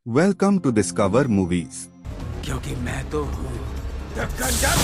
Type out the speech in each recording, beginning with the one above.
Welcome to discover movies. क्योंकि मैं तो हूँ द कंडक्टर।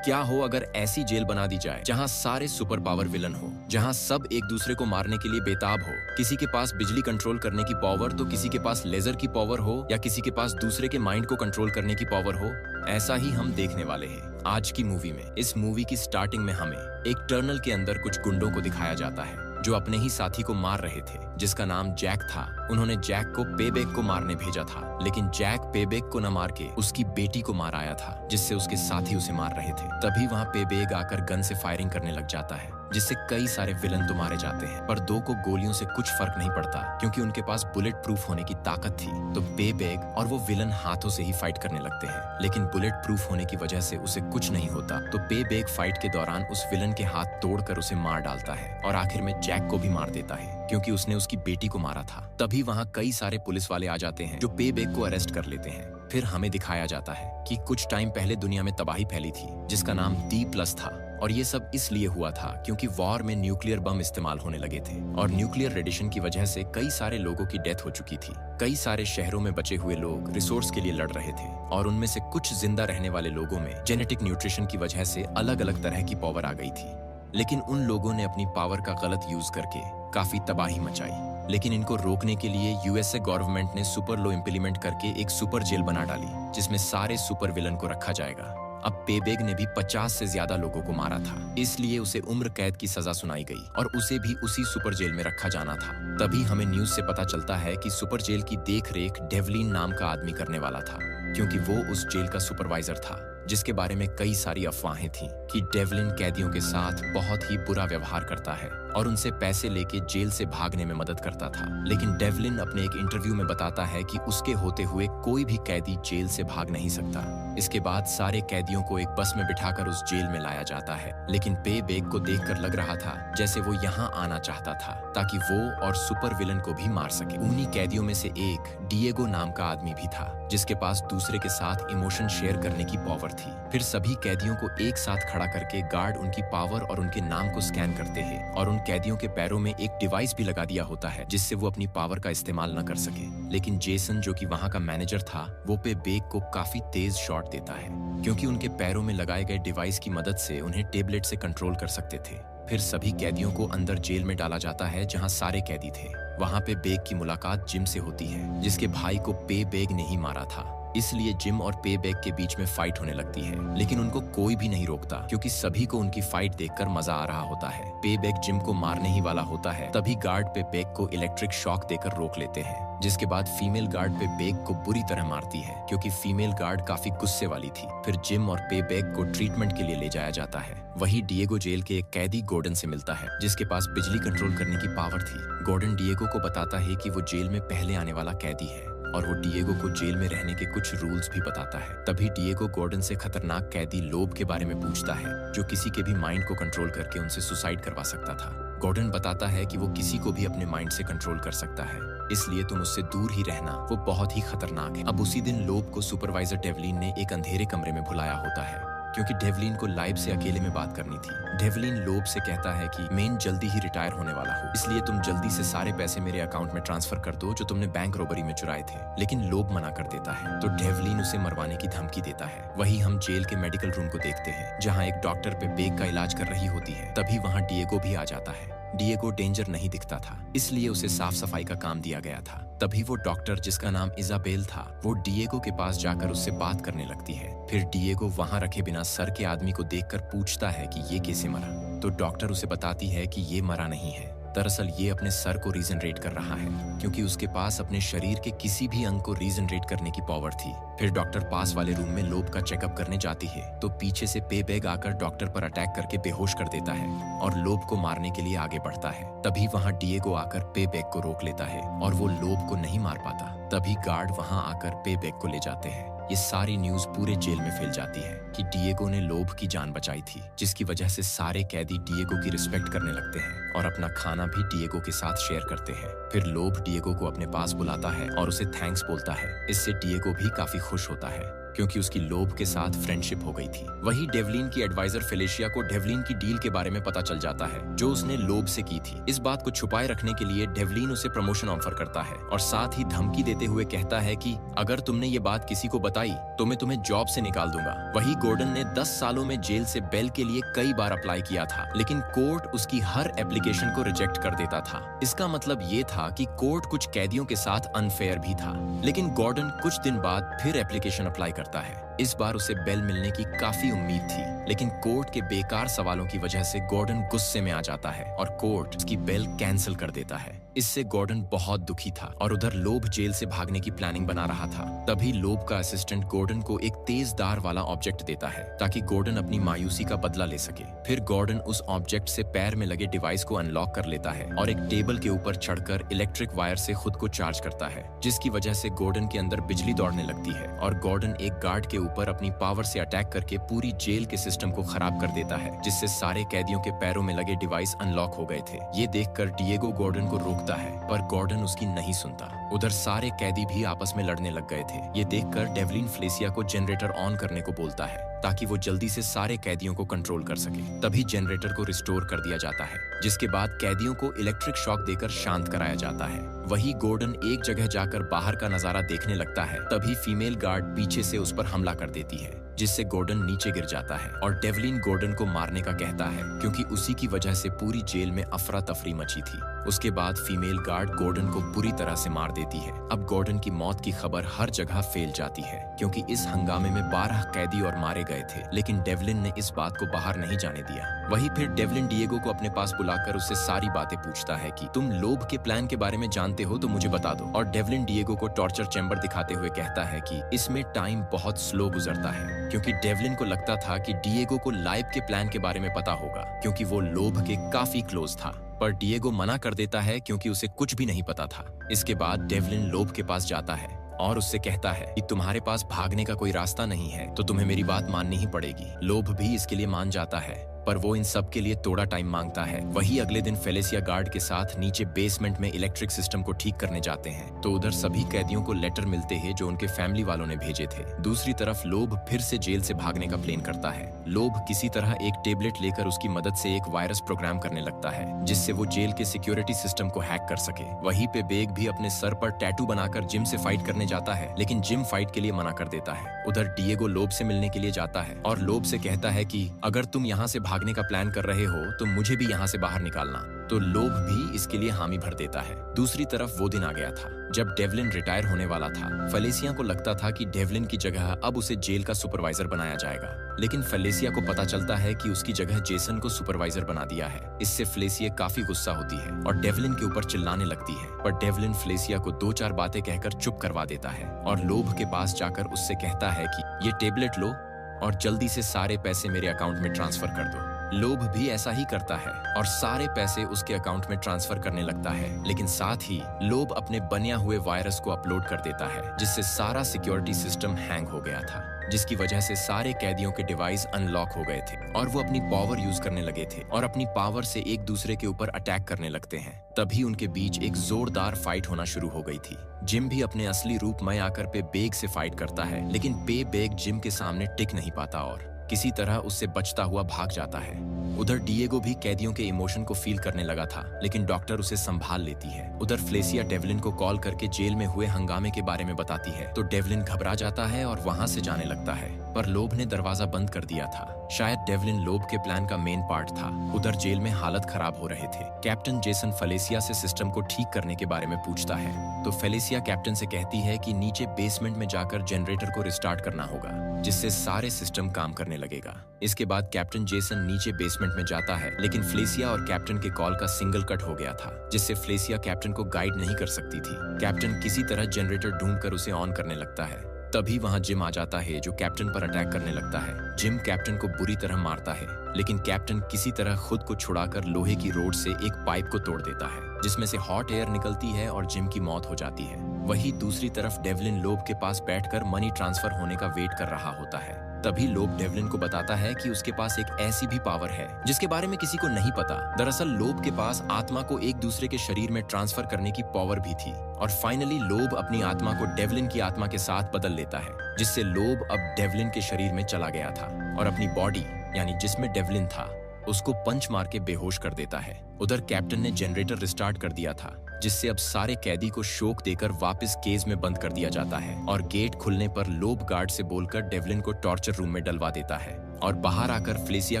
क्या हो अगर ऐसी जेल बना दी जाए जहां सारे सुपर पावर विलन हो, जहां सब एक दूसरे को मारने के लिए बेताब हो। किसी के पास बिजली कंट्रोल करने की पावर तो किसी के पास लेजर की पावर हो, या किसी के पास दूसरे के माइंड को कंट्रोल करने की पावर हो। ऐसा ही हम देखने वाले हैं आज की मूवी में। इस मूवी की स्टार्टिंग में हमें एक टनल के अंदर कुछ गुंडों को दिखाया जाता है जो अपने ही साथी को मार रहे थे, जिसका नाम जैक था। उन्होंने जैक को पेबैक को मारने भेजा था, लेकिन जैक पेबैक को न मार के उसकी बेटी को मार आया था, जिससे उसके साथी उसे मार रहे थे। तभी वहाँ पेबैक आकर गन से फायरिंग करने लग जाता है, जिससे कई सारे विलन तो मारे जाते हैं। पर दो को गोलियों से कुछ फर्क नहीं पड़ता, क्योंकि उनके पास बुलेट प्रूफ होने की ताकत थी। तो पेबैक और वो विलन हाथों से ही फाइट करने लगते हैं, लेकिन बुलेट प्रूफ होने की वजह से उसे कुछ नहीं होता। तो पेबैक फाइट के दौरान उस विलन के हाथ तोड़कर उसे मार डालता है, और आखिर में जैक को भी मार देता है, क्योंकि उसने उसकी बेटी को मारा था। तभी वहाँ कई सारे पुलिस वाले आ जाते हैं जो पेबैक को अरेस्ट कर लेते हैं। फिर हमें दिखाया जाता है कि कुछ टाइम पहले दुनिया में तबाही फैली थी, जिसका नाम D+ था। और ये सब इसलिए हुआ था क्योंकि वॉर में न्यूक्लियर बम इस्तेमाल होने लगे थे, और न्यूक्लियर रेडिएशन की वजह से कई सारे लोगों की डेथ हो चुकी थी। कई सारे शहरों में बचे हुए लोग रिसोर्स के लिए लड़ रहे थे, और उनमें से कुछ जिंदा रहने वाले लोगों में जेनेटिक न्यूट्रिशन की वजह से अलग अलग तरह की पावर आ गई थी। लेकिन उन लोगों ने अपनी पावर का गलत यूज करके काफी तबाही मचाई। लेकिन इनको रोकने के लिए यूएसए गवर्नमेंट ने सुपर लॉ इंप्लीमेंट करके एक सुपर जेल बना डाली, जिसमें सारे सुपर विलन को रखा जाएगा। अब पेबैक ने भी 50 से ज्यादा लोगों को मारा था, इसलिए उसे उम्र कैद की सजा सुनाई गई, और उसे भी उसी सुपर जेल में रखा जाना था। तभी हमें न्यूज से पता चलता है कि सुपर जेल की देख रेख डेवलिन नाम का आदमी करने वाला था, क्योंकि वो उस जेल का सुपरवाइजर था, जिसके बारे में कई सारी अफवाहें थीं कि डेवलिन कैदियों के साथ बहुत ही बुरा व्यवहार करता है और उनसे पैसे लेके जेल से भागने में मदद करता था। लेकिन डेवलिन अपने एक इंटरव्यू में बताता है कि उसके होते हुए कोई भी कैदी जेल से भाग नहीं सकता। इसके बाद सारे कैदियों को एक बस में बिठाकर उस जेल में लाया जाता है, लेकिन पेबैक को देखकर लग रहा था जैसे वो यहाँ आना चाहता था, ताकि वो और सुपर विलन को भी मार सके। उन्हीं कैदियों में से एक डिएगो नाम का आदमी भी था, जिसके पास दूसरे के साथ इमोशन शेयर करने की पावर थी। फिर सभी कैदियों को एक साथ खड़ा करके गार्ड उनकी पावर और उनके नाम को स्कैन करते हैं, और उन कैदियों के पैरों में एक डिवाइस भी लगा दिया होता है, जिससे वो अपनी पावर का इस्तेमाल न कर सके। लेकिन जेसन, जो कि वहाँ का मैनेजर था, वो पेबैक को काफी तेज शॉट देता है, क्योंकि उनके पैरों में लगाए गए डिवाइस की मदद से उन्हें टेबलेट से कंट्रोल कर सकते थे। फिर सभी कैदियों को अंदर जेल में डाला जाता है, जहाँ सारे कैदी थे। वहाँ पेबैक की मुलाकात जिम से होती है, जिसके भाई को पेबैक ने ही मारा था। इसलिए जिम और पेबैक के बीच में फाइट होने लगती है, लेकिन उनको कोई भी नहीं रोकता, क्योंकि सभी को उनकी फाइट देखकर मजा आ रहा होता है। पेबैक जिम को मारने ही वाला होता है, तभी गार्ड पेबैक को इलेक्ट्रिक शॉक देकर रोक लेते हैं, जिसके बाद फीमेल गार्ड पेबैक को बुरी तरह मारती है, क्योंकि फीमेल गार्ड काफी गुस्से वाली थी। फिर जिम और पेबैक को ट्रीटमेंट के लिए ले जाया जाता है। वही डिएगो जेल के एक कैदी गॉर्डन से मिलता है, जिसके पास बिजली कंट्रोल करने की पावर थी। गॉर्डन डिएगो को बताता है कि वो जेल में पहले आने वाला कैदी है, और वो डिएगो को जेल में रहने के कुछ रूल्स भी बताता है। तभी डिएगो गॉर्डन से खतरनाक कैदी लोब के बारे में पूछता है, जो किसी के भी माइंड को कंट्रोल करके उनसे सुसाइड करवा सकता था। गॉर्डन बताता है कि वो किसी को भी अपने माइंड से कंट्रोल कर सकता है, इसलिए तुम उससे दूर ही रहना, वो बहुत ही खतरनाक है। अब उसी दिन लोब को सुपरवाइजर डेवलिन ने एक अंधेरे कमरे में बुलाया होता है, क्योंकि डेवलिन को लाइव से अकेले में बात करनी थी। डेवलिन लोब से कहता है कि मैं जल्दी ही रिटायर होने वाला हूँ, इसलिए तुम जल्दी से सारे पैसे मेरे अकाउंट में ट्रांसफर कर दो जो तुमने बैंक रॉबरी में चुराए थे। लेकिन लोब मना कर देता है, तो डेवलिन उसे मरवाने की धमकी देता है। वही हम जेल के मेडिकल रूम को देखते हैं, जहाँ एक डॉक्टर पेबैक का इलाज कर रही होती है। तभी वहाँ डिएगो भी आ जाता है। डिएगो डेंजर नहीं दिखता था, इसलिए उसे साफ सफाई का काम दिया गया था। तभी वो डॉक्टर, जिसका नाम इजाबेल था, वो डिएगो के पास जाकर उससे बात करने लगती है। फिर डिएगो वहाँ रखे बिना सर के आदमी को देखकर पूछता है कि ये कैसे मरा, तो डॉक्टर उसे बताती है कि ये मरा नहीं है, दरअसल ये अपने सर को रीजनरेट कर रहा है, क्योंकि उसके पास अपने शरीर के किसी भी अंग को रीजनरेट करने की पावर थी। फिर डॉक्टर पास वाले रूम में लोब का चेकअप करने जाती है, तो पीछे से पेबैक आकर डॉक्टर पर अटैक करके बेहोश कर देता है और लोब को मारने के लिए आगे बढ़ता है। तभी वहाँ डिएगो आकर पेबैक को रोक लेता है, और वो लोब को नहीं मार पाता। तभी गार्ड वहाँ आकर पेबैक को ले जाते हैं। ये सारी न्यूज पूरे जेल में फैल जाती है कि डिएगो ने लोब की जान बचाई थी, जिसकी वजह से सारे कैदी डिएगो की रिस्पेक्ट करने लगते हैं। और अपना खाना भी डिएगो के साथ शेयर करते हैं। फिर लोब डिएगो को अपने पास बुलाता है और उसे थैंक्स बोलता है। इससे डिएगो भी काफी खुश होता है क्योंकि उसकी लोब के साथ फ्रेंडशिप हो गई थी। वही डेवलिन की एडवाइजर फेलिशिया को डेवलिन की डील के बारे में पता चल जाता है जो उसने लोब से की थी। इस बात को छुपाए रखने के लिए डेवलिन उसे प्रमोशन ऑफर करता है और साथ ही धमकी देते हुए कहता है कि अगर तुमने ये बात किसी को बताई तो मैं तुम्हें जॉब से निकाल दूंगा। वही गॉर्डन ने 10 सालों में जेल से बेल के लिए कई बार अप्लाई किया था, लेकिन कोर्ट उसकी हर एप्लीकेशन को रिजेक्ट कर देता था। इसका मतलब ये था कि कोर्ट कुछ कैदियों के साथ अनफेयर भी था। लेकिन गॉर्डन कुछ दिन बाद फिर एप्लीकेशन अप्लाई करता है। इस बार उसे बेल मिलने की काफी उम्मीद थी, लेकिन कोर्ट के बेकार सवालों की वजह से गॉर्डन गुस्से में आ जाता है और कोर्ट उसकी बेल कैंसिल कर देता है। इससे गॉर्डन बहुत दुखी था और उधर लोब जेल से भागने की प्लानिंग बना रहा था। तभी लोब का असिस्टेंट गॉर्डन को एक तेज धार वाला ऑब्जेक्ट देता है ताकि गॉर्डन अपनी मायूसी का बदला ले सके। फिर गॉर्डन उस ऑब्जेक्ट से पैर में लगे डिवाइस को अनलॉक कर लेता है और एक टेबल के ऊपर चढ़कर इलेक्ट्रिक वायर से खुद को चार्ज करता है, जिसकी वजह से गॉर्डन के अंदर बिजली दौड़ने लगती है और गॉर्डन एक गार्ड के ऊपर अपनी पावर से अटैक करके पूरी जेल के सिस्टम को खराब कर देता है, जिससे सारे कैदियों के पैरों में लगे डिवाइस अनलॉक हो गए थे। ये देखकर डिएगो गॉर्डन को रोकता है, पर गॉर्डन उसकी नहीं सुनता। उधर सारे कैदी भी आपस में लड़ने लग गए थे। ये देखकर डेवलिन फ्लेसिया को जनरेटर ऑन करने को बोलता है ताकि वो जल्दी से सारे कैदियों को कंट्रोल कर सके। तभी जनरेटर को रिस्टोर कर दिया जाता है, जिसके बाद कैदियों को इलेक्ट्रिक शॉक देकर शांत कराया जाता है। वही गॉर्डन एक जगह जाकर बाहर का नजारा देखने लगता है। तभी फीमेल गार्ड पीछे से उस पर हमला कर देती है, जिससे गॉर्डन नीचे गिर जाता है और डेवलिन गॉर्डन को मारने का कहता है क्योंकि उसी की वजह से पूरी जेल में अफरा तफरी मची थी। उसके बाद फीमेल गार्ड गॉर्डन को बुरी तरह से मार देती है। अब गॉर्डन की मौत की खबर हर जगह फैल जाती है क्योंकि इस हंगामे में 12 कैदी और मारे गए थे, लेकिन डेवलिन ने इस बात को बाहर नहीं जाने दिया। वही फिर डेवलिन डिएगो को अपने पास बुलाकर उससे सारी बातें पूछता है कि तुम लोब के प्लान के बारे में जानते हो तो मुझे बता दो। और डेवलिन डिएगो को टॉर्चर चैम्बर दिखाते हुए कहता है कि इसमें टाइम बहुत स्लो गुजरता है, क्योंकि डेवलिन को लगता था कि डिएगो को लाइव के प्लान के बारे में पता होगा क्योंकि वो लोब के काफी क्लोज था, पर डिएगो मना कर देता है क्योंकि उसे कुछ भी नहीं पता था। इसके बाद डेवलिन लोब के पास जाता है और उससे कहता है कि तुम्हारे पास भागने का कोई रास्ता नहीं है तो तुम्हें मेरी बात माननी ही पड़ेगी। लोब भी इसके लिए मान जाता है, पर वो इन सब के लिए थोड़ा टाइम मांगता है। वही अगले दिन फेलिसिया गार्ड के साथ नीचे बेसमेंट में इलेक्ट्रिक सिस्टम को ठीक करने जाते हैं तो उधर सभी कैदियों को लेटर मिलते हैं जो उनके फैमिली वालों ने भेजे थे। दूसरी तरफ लोब फिर से जेल से भागने का प्लान करता है। लोब किसी तरह एक टेबलेट लेकर उसकी मदद से एक वायरस प्रोग्राम करने लगता है जिससे वो जेल के सिक्योरिटी सिस्टम को हैक कर सके। वहीं पे बेग भी अपने सर पर टैटू बनाकर जिम से फाइट करने जाता है, लेकिन जिम फाइट के लिए मना कर देता है। उधर डिएगो लोब से मिलने के लिए जाता है और लोब से कहता है कि अगर तुम यहाँ से भागने का प्लान कर रहे हो तो मुझे भी यहाँ से बाहर निकालना। तो लोब भी इसके लिए हामी भर देता है। दूसरी तरफ वो दिन आ गया था जब डेवलिन रिटायर होने वाला था। फेलिसिया को लगता था कि डेवलिन की जगह अब उसे जेल का सुपरवाइजर बनाया जाएगा, लेकिन फेलिसिया को पता चलता है कि उसकी जगह जेसन को सुपरवाइजर बना दिया है। इससे फेलिसिया काफी गुस्सा होती है और डेवलिन के ऊपर चिल्लाने लगती है, पर डेवलिन फेलिसिया को 2-4 बातें कहकर चुप करवा देता है और लोब के पास जाकर उससे कहता है कि ये टेबलेट लो और जल्दी से सारे पैसे मेरे अकाउंट में ट्रांसफर कर दो। लोब भी ऐसा ही करता है और सारे पैसे उसके अकाउंट में ट्रांसफर करने लगता है, लेकिन साथ ही लोब अपने बनिया हुए वायरस को अपलोड कर देता है जिससे सारा सिक्योरिटी सिस्टम हैंग हो गया था, जिसकी वजह से सारे कैदियों के डिवाइस अनलॉक हो गए थे और वो अपनी पावर यूज करने लगे थे और अपनी पावर से एक दूसरे के ऊपर अटैक करने लगते हैं। तभी उनके बीच एक जोरदार फाइट होना शुरू हो गई थी। जिम भी अपने असली रूप में आकर पे बेग से फाइट करता है, लेकिन पे बेग जिम के सामने टिक नहीं पाता और किसी तरह उससे बचता हुआ भाग जाता है। उधर डिएगो भी कैदियों के इमोशन को फील करने लगा था, लेकिन डॉक्टर उसे संभाल लेती है। उधर फ्लेसिया डेवलिन को कॉल करके जेल में हुए हंगामे के बारे में बताती है तो डेवलिन घबरा जाता है और वहां से जाने लगता है, पर लोब ने दरवाजा बंद कर दिया था। शायद डेवलिन लोब के प्लान का मेन पार्ट था। उधर जेल में हालत खराब हो रहे थे। कैप्टन जेसन फेलिसिया से सिस्टम को ठीक करने के बारे में पूछता है तो फेलिसिया कैप्टन से कहती है कि नीचे बेसमेंट में जाकर जनरेटर को रिस्टार्ट करना होगा, जिससे सारे सिस्टम काम करने लगेगा। इसके बाद कैप्टन जेसन नीचे बेसमेंट में जाता है, लेकिन फ्लेसिया और कैप्टन के कॉल का सिंगल कट हो गया था, जिससे फ्लेसिया कैप्टन को गाइड नहीं कर सकती थी। कैप्टन किसी तरह जनरेटर ढूंढकर उसे ऑन करने लगता है। तभी वहां जिम आ जाता है जो कैप्टन पर अटैक करने लगता है। जिम कैप्टन को बुरी तरह मारता है, लेकिन कैप्टन किसी तरह खुद को छुड़ाकर लोहे की रोड से एक पाइप को तोड़ देता है, जिसमें से हॉट एयर निकलती है और जिम की मौत हो जाती है। वहीं दूसरी तरफ डेवलिन लोब के पास बैठकर मनी ट्रांसफर होने का वेट कर रहा होता है। तभी लोब डेवलिन को बताता है कि उसके पास एक ऐसी भी पावर है जिसके बारे में किसी को नहीं पता। दरअसल लोब के पास आत्मा को एक दूसरे के शरीर में ट्रांसफर करने की पावर भी थी। और फाइनली लोब अपनी आत्मा को डेवलिन की आत्मा के साथ बदल लेता है, जिससे लोब अब डेवलिन के शरीर में चला गया था और अपनी बॉडी यानी जिसमें डेवलिन था उसको पंच मार के बेहोश कर देता है। उधर कैप्टन ने जनरेटर रिस्टार्ट कर दिया था, जिससे अब सारे कैदी को शोक देकर वापस केज में बंद कर दिया जाता है और गेट खुलने पर लोब गार्ड से बोलकर डेवलिन को टॉर्चर रूम में डलवा देता है और बाहर आकर फ्लेसिया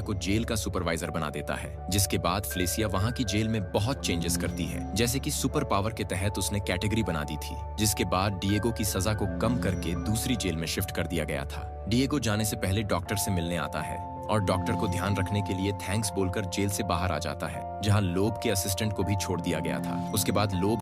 को जेल का सुपरवाइजर बना देता है। जिसके बाद फ्लेसिया वहां की जेल में बहुत चेंजेस करती है, जैसे कि सुपर पावर के तहत उसने कैटेगरी बना दी थी, जिसके बाद डिएगो की सजा को कम करके दूसरी जेल में शिफ्ट कर दिया गया था। डिएगो जाने से पहले डॉक्टर से मिलने आता है और डॉक्टर को ध्यान रखने के लिए थैंक्स बोलकर जेल से बाहर आ जाता है, जहां लोब के असिस्टेंट को भी छोड़ दिया गया था। उसके बाद लोब